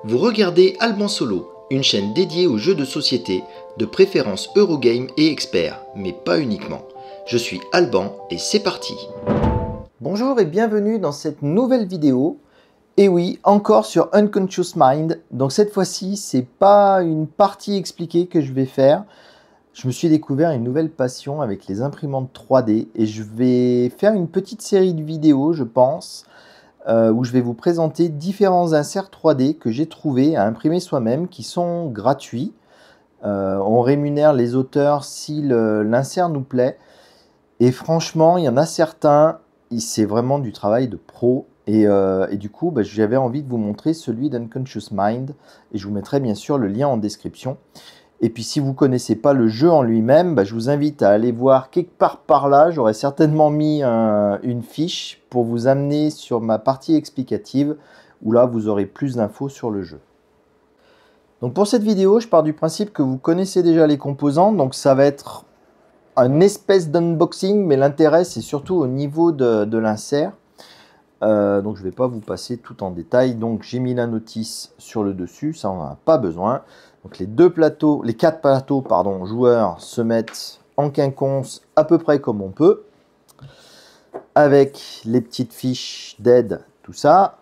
Vous regardez Alban Solo, une chaîne dédiée aux jeux de société, de préférence Eurogame et experts, mais pas uniquement. Je suis Alban et c'est parti. Bonjour et bienvenue dans cette nouvelle vidéo. Et oui, encore sur Unconscious Mind. Donc cette fois-ci, c'est pas une partie expliquée que je vais faire. Je me suis découvert une nouvelle passion avec les imprimantes 3D et je vais faire une petite série de vidéos, je pense, où je vais vous présenter différents inserts 3D que j'ai trouvés à imprimer soi-même, qui sont gratuits. On rémunère les auteurs si l'insert nous plaît. Et franchement, il y en a certains, c'est vraiment du travail de pro. Et du coup, j'avais envie de vous montrer celui d'Unconscious Mind. Et je vous mettrai bien sûr le lien en description. Et puis si vous ne connaissez pas le jeu en lui-même, je vous invite à aller voir quelque part par là. J'aurais certainement mis une fiche pour vous amener sur ma partie explicative, où là vous aurez plus d'infos sur le jeu. Donc pour cette vidéo, je pars du principe que vous connaissez déjà les composants. Donc ça va être une espèce d'unboxing, mais l'intérêt c'est surtout au niveau de l'insert. Donc je ne vais pas vous passer tout en détail. Donc j'ai mis la notice sur le dessus, ça on n'en a pas besoin. Donc les quatre plateaux joueurs se mettent en quinconce à peu près comme on peut, avec les petites fiches d'aide, tout ça.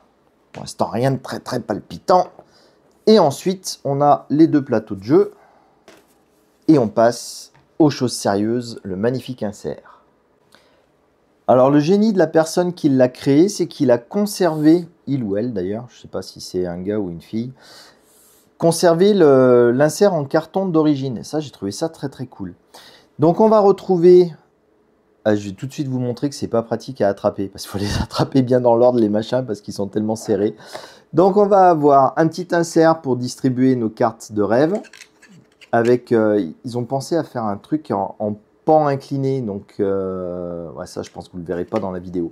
Pour l'instant rien de très palpitant. Et ensuite on a les deux plateaux de jeu et on passe aux choses sérieuses, le magnifique insert. Alors le génie de la personne qui l'a créé, c'est qu'il a conservé, il ou elle d'ailleurs, je ne sais pas si c'est un gars ou une fille, conserver l'insert en carton d'origine. Et ça, j'ai trouvé ça très cool. Donc on va retrouver, je vais tout de suite vous montrer que c'est pas pratique à attraper, parce qu'il faut les attraper bien dans l'ordre les machins, parce qu'ils sont tellement serrés. Donc on va avoir un petit insert pour distribuer nos cartes de rêve, avec, ils ont pensé à faire un truc en pan incliné, donc ouais, ça je pense que vous ne le verrez pas dans la vidéo.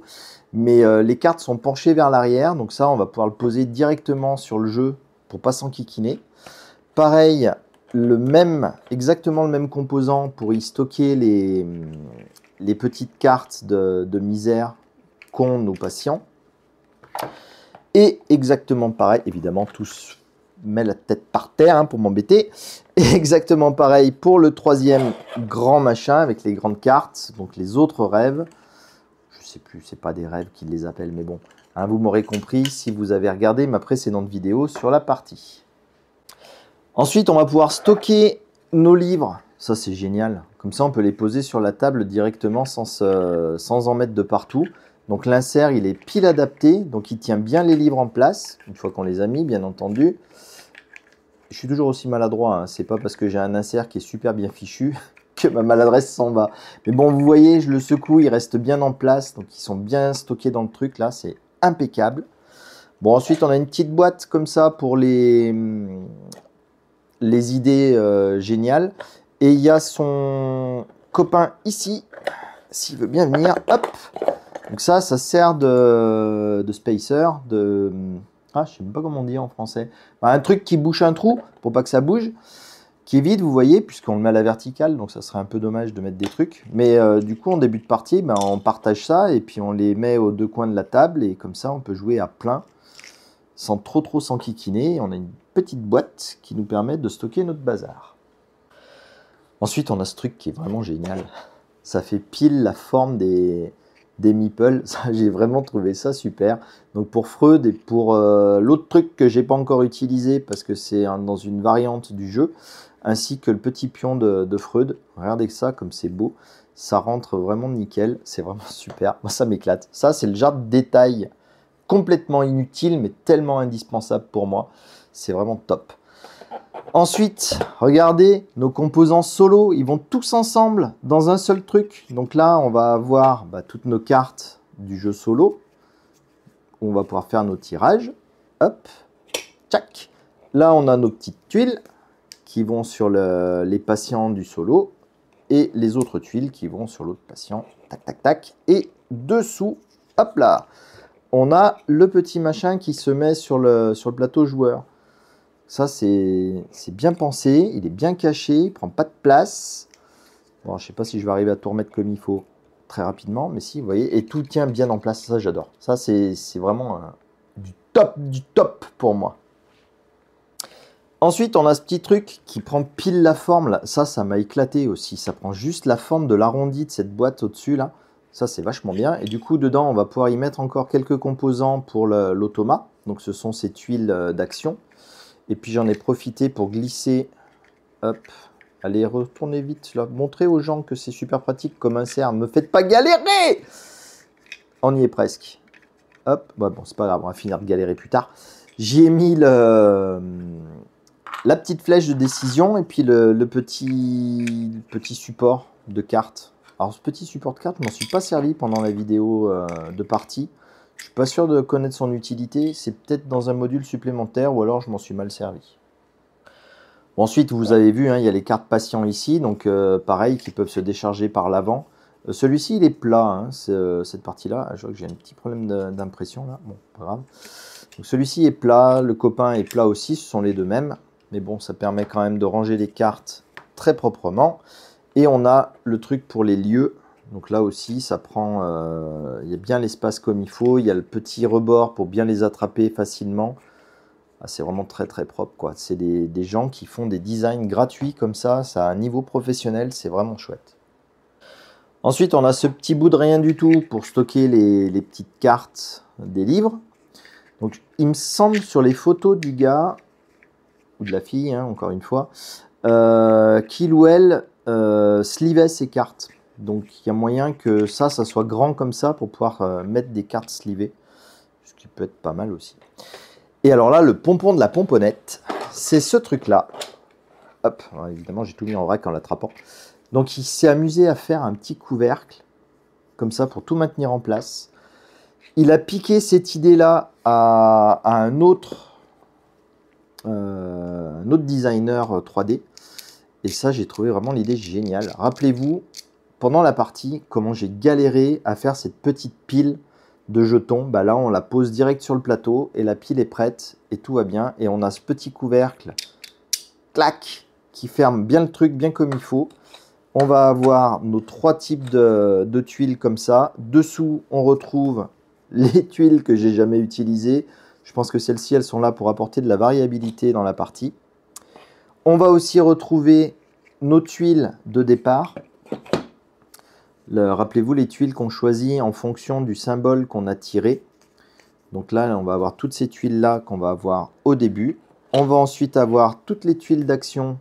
Mais les cartes sont penchées vers l'arrière, donc ça on va pouvoir le poser directement sur le jeu, pour pas s'enquiquiner. Pareil, exactement le même composant pour y stocker les petites cartes de misère qu'ont nos patients. Et exactement pareil, évidemment tous met la tête par terre pour m'embêter. Et exactement pareil pour le troisième grand machin avec les grandes cartes, donc les autres rêves. Je sais plus, c'est pas des rêves qu'ils les appellent, mais bon. Vous m'aurez compris si vous avez regardé ma précédente vidéo sur la partie. Ensuite, on va pouvoir stocker nos livres. Ça, c'est génial. Comme ça, on peut les poser sur la table directement sans en mettre de partout. Donc, l'insert, il est pile adapté. Donc, il tient bien les livres en place, une fois qu'on les a mis, bien entendu. Je suis toujours aussi maladroit. C'est pas parce que j'ai un insert qui est super bien fichu que ma maladresse s'en va. Mais bon, vous voyez, je le secoue, il reste bien en place. Donc, ils sont bien stockés dans le truc. Là, c'est impeccable. Bon, ensuite, on a une petite boîte comme ça pour les idées géniales. Et il y a son copain ici, s'il veut bien venir. Hop. Donc ça sert de spacer, je sais même pas comment on dit en français. Un truc qui bouche un trou pour pas que ça bouge, qui est vide, vous voyez, puisqu'on le met à la verticale, donc ça serait un peu dommage de mettre des trucs. Mais du coup, en début de partie, on partage ça et puis on les met aux deux coins de la table et comme ça, on peut jouer à plein sans trop s'enquiquiner. On a une petite boîte qui nous permet de stocker notre bazar. Ensuite, on a ce truc qui est vraiment génial. Ça fait pile la forme des meeples. J'ai vraiment trouvé ça super. Donc pour Freud et pour l'autre truc que j'ai pas encore utilisé parce que c'est dans une variante du jeu, ainsi que le petit pion de Freud. Regardez ça comme c'est beau. Ça rentre vraiment nickel. C'est vraiment super. Moi, ça m'éclate. Ça, c'est le genre de détail complètement inutile, mais tellement indispensable pour moi. C'est vraiment top. Ensuite, regardez, nos composants solo, ils vont tous ensemble dans un seul truc. Donc là, on va avoir toutes nos cartes du jeu solo. On va pouvoir faire nos tirages. Hop, tchac. Là, on a nos petites tuiles qui vont sur les patients du solo. Et les autres tuiles qui vont sur l'autre patient. Tac, tac, tac. Et dessous, hop là, on a le petit machin qui se met sur le plateau joueur. Ça, c'est bien pensé, il est bien caché, il ne prend pas de place. Bon, je ne sais pas si je vais arriver à tout remettre comme il faut très rapidement, mais si, vous voyez, et tout tient bien en place, ça j'adore. Ça, c'est vraiment du top pour moi. Ensuite, on a ce petit truc qui prend pile la forme. Là. Ça m'a éclaté aussi. Ça prend juste la forme de l'arrondi de cette boîte au-dessus, là. Ça, c'est vachement bien. Et du coup, dedans, on va pouvoir y mettre encore quelques composants pour l'automa. Donc, ce sont ces tuiles d'action. Et puis, j'en ai profité pour glisser. Hop. Allez, retournez vite, là. Montrez aux gens que c'est super pratique comme insert. Me faites pas galérer! On y est presque. Hop. Bon, c'est pas grave, on va finir de galérer plus tard. J'y ai mis la petite flèche de décision et puis le petit support de carte. Alors, ce petit support de carte, je m'en suis pas servi pendant la vidéo de partie. Je suis pas sûr de connaître son utilité. C'est peut-être dans un module supplémentaire ou alors je m'en suis mal servi. Bon, ensuite, vous avez vu, hein, il y a les cartes patients ici. Donc, pareil, qui peuvent se décharger par l'avant. Celui-ci, il est plat, hein, cette partie-là. Je vois que j'ai un petit problème d'impression là. Bon, pas grave. Donc, celui-ci est plat. Le copain est plat aussi. Ce sont les deux mêmes. Mais bon, ça permet quand même de ranger les cartes très proprement. Et on a le truc pour les lieux. Donc là aussi, ça prend... il y a bien l'espace comme il faut. Il y a le petit rebord pour bien les attraper facilement. Ah, c'est vraiment très très propre, quoi. C'est des gens qui font des designs gratuits comme ça. Ça a un niveau professionnel. C'est vraiment chouette. Ensuite, on a ce petit bout de rien du tout pour stocker les petites cartes des livres. Donc, il me semble sur les photos du gars, ou de la fille, hein, encore une fois, qu'il ou elle slivait ses cartes. Donc il y a moyen que ça soit grand comme ça pour pouvoir mettre des cartes slivées, ce qui peut être pas mal aussi. Et alors là, le pompon de la pomponnette, c'est ce truc-là. Hop, alors évidemment j'ai tout mis en vrac en l'attrapant. Donc il s'est amusé à faire un petit couvercle, comme ça pour tout maintenir en place. Il a piqué cette idée-là à un autre designer 3D. Et ça, j'ai trouvé vraiment l'idée géniale. Rappelez-vous, pendant la partie, comment j'ai galéré à faire cette petite pile de jetons. Bah là, on la pose direct sur le plateau et la pile est prête et tout va bien. Et on a ce petit couvercle, clac, qui ferme bien le truc, bien comme il faut. On va avoir nos 3 types de tuiles comme ça. Dessous, on retrouve les tuiles que j'ai jamais utilisées. Je pense que celles-ci, elles sont là pour apporter de la variabilité dans la partie. On va aussi retrouver nos tuiles de départ. Rappelez-vous les tuiles qu'on choisit en fonction du symbole qu'on a tiré. Donc là, on va avoir toutes ces tuiles-là qu'on va avoir au début. On va ensuite avoir toutes les tuiles d'action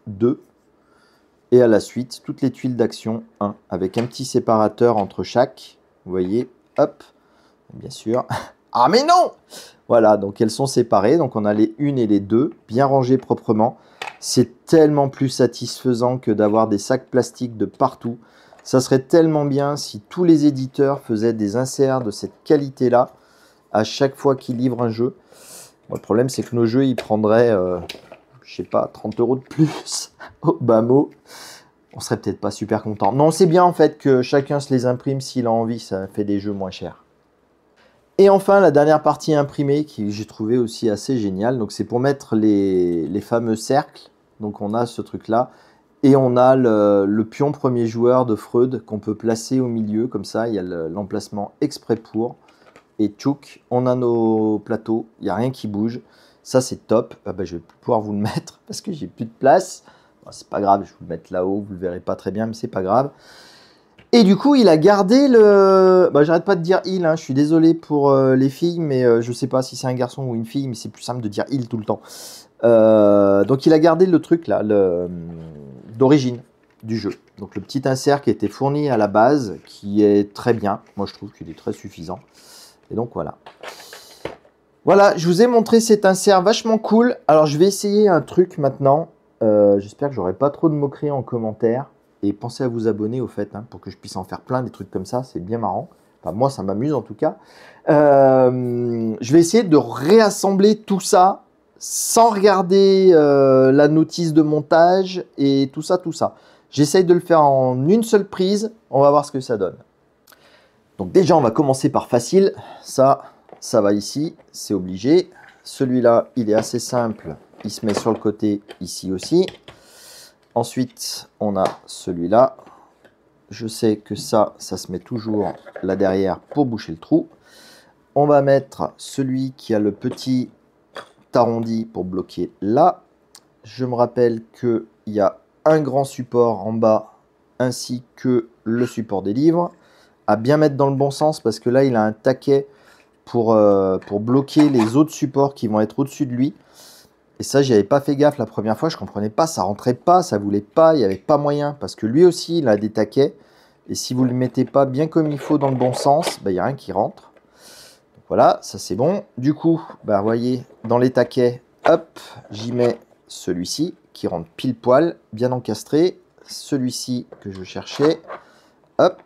2. Et à la suite, toutes les tuiles d'action 1. Avec un petit séparateur entre chaque. Vous voyez, hop, bien sûr. Ah mais non! Voilà, donc elles sont séparées. Donc on a les 1 et les 2, bien rangées proprement. C'est tellement plus satisfaisant que d'avoir des sacs plastiques de partout. Ça serait tellement bien si tous les éditeurs faisaient des inserts de cette qualité-là à chaque fois qu'ils livrent un jeu. Bon, le problème, c'est que nos jeux, ils prendraient, je sais pas, 30 € de plus au bas mot. On serait peut-être pas super content. Non, c'est bien en fait que chacun se les imprime s'il a envie. Ça fait des jeux moins chers. Et enfin, la dernière partie imprimée qui j'ai trouvé aussi assez géniale. Donc, c'est pour mettre les fameux cercles. Donc, on a ce truc-là. Et on a le pion premier joueur de Freud qu'on peut placer au milieu. Comme ça, il y a l'emplacement exprès pour. Et tchouk, on a nos plateaux. Il n'y a rien qui bouge. Ça, c'est top. Ah ben, je vais pouvoir vous le mettre parce que j'ai plus de place. Bon, c'est pas grave, je vais vous le mettre là-haut. Vous le verrez pas très bien, mais c'est pas grave. Et du coup, il a gardé le... Bah, j'arrête pas de dire il, hein. Je suis désolé pour les filles, mais je sais pas si c'est un garçon ou une fille, mais c'est plus simple de dire il tout le temps. Donc il a gardé le truc là, d'origine du jeu. Donc le petit insert qui était fourni à la base, qui est très bien. Moi je trouve qu'il est très suffisant. Et donc voilà. Voilà, je vous ai montré cet insert vachement cool. Alors je vais essayer un truc maintenant. J'espère que j'aurai pas trop de moqueries en commentaire. Et pensez à vous abonner au fait, hein, pour que je puisse en faire plein des trucs comme ça, c'est bien marrant. Enfin, moi, ça m'amuse en tout cas. Je vais essayer de réassembler tout ça sans regarder la notice de montage et tout ça, tout ça. J'essaye de le faire en une seule prise, on va voir ce que ça donne. Donc déjà, on va commencer par facile. Ça va ici, c'est obligé. Celui-là, il est assez simple. Il se met sur le côté, ici aussi. Ensuite, on a celui-là. Je sais que ça se met toujours là derrière pour boucher le trou. On va mettre celui qui a le petit arrondi pour bloquer là. Je me rappelle qu'il y a un grand support en bas ainsi que le support des livres. À bien mettre dans le bon sens parce que là, il a un taquet pour bloquer les autres supports qui vont être au-dessus de lui. Et ça, j'y avais pas fait gaffe la première fois, je comprenais pas, ça rentrait pas, ça voulait pas, il n'y avait pas moyen. Parce que lui aussi, il a des taquets. Et si vous ne le mettez pas bien comme il faut dans le bon sens, il n'y a rien qui rentre. Donc voilà, ça c'est bon. Du coup, vous voyez, dans les taquets, hop, j'y mets celui-ci qui rentre pile poil, bien encastré. Celui-ci que je cherchais, hop,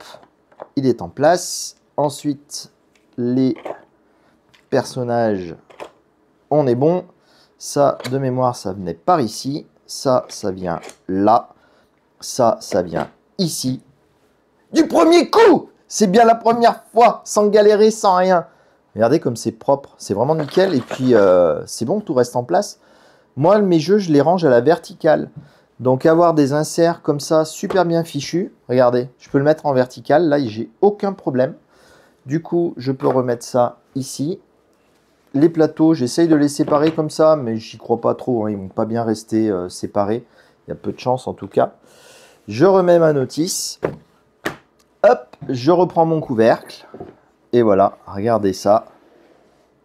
il est en place. Ensuite, les personnages, on est bon. Ça, de mémoire, ça venait par ici. Ça vient là. Ça vient ici. Du premier coup! C'est bien la première fois, sans galérer, sans rien. Regardez comme c'est propre. C'est vraiment nickel. Et puis, c'est bon, tout reste en place. Moi, mes jeux, je les range à la verticale. Donc, avoir des inserts comme ça, super bien fichus. Regardez, je peux le mettre en vertical. Là, j'ai aucun problème. Du coup, je peux remettre ça ici. Les plateaux, j'essaye de les séparer comme ça, mais j'y crois pas trop. Hein, ils ne vont pas bien rester séparés. Il y a peu de chance en tout cas. Je remets ma notice. Hop, je reprends mon couvercle. Et voilà, regardez ça.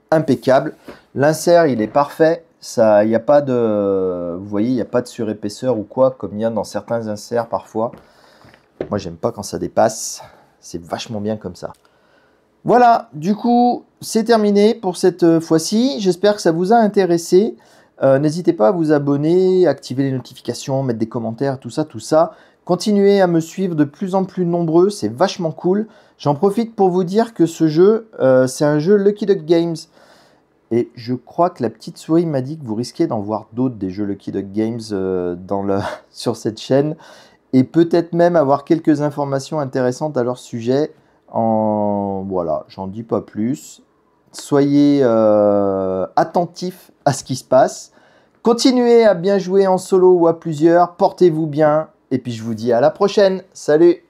Impeccable. L'insert, il est parfait. Ça, il n'y a pas de, vous voyez, il n'y a pas de surépaisseur ou quoi, comme il y a dans certains inserts parfois. Moi, j'aime pas quand ça dépasse. C'est vachement bien comme ça. Voilà, du coup, c'est terminé pour cette fois-ci. J'espère que ça vous a intéressé. N'hésitez pas à vous abonner, activer les notifications, mettre des commentaires, tout ça, tout ça. Continuez à me suivre de plus en plus nombreux, c'est vachement cool. J'en profite pour vous dire que ce jeu, c'est un jeu Lucky Duck Games. Et je crois que la petite souris m'a dit que vous risquez d'en voir d'autres des jeux Lucky Duck Games sur cette chaîne. Et peut-être même avoir quelques informations intéressantes à leur sujet. Voilà, j'en dis pas plus. Soyez attentifs à ce qui se passe. Continuez à bien jouer en solo ou à plusieurs. Portez-vous bien. Et puis je vous dis à la prochaine. Salut!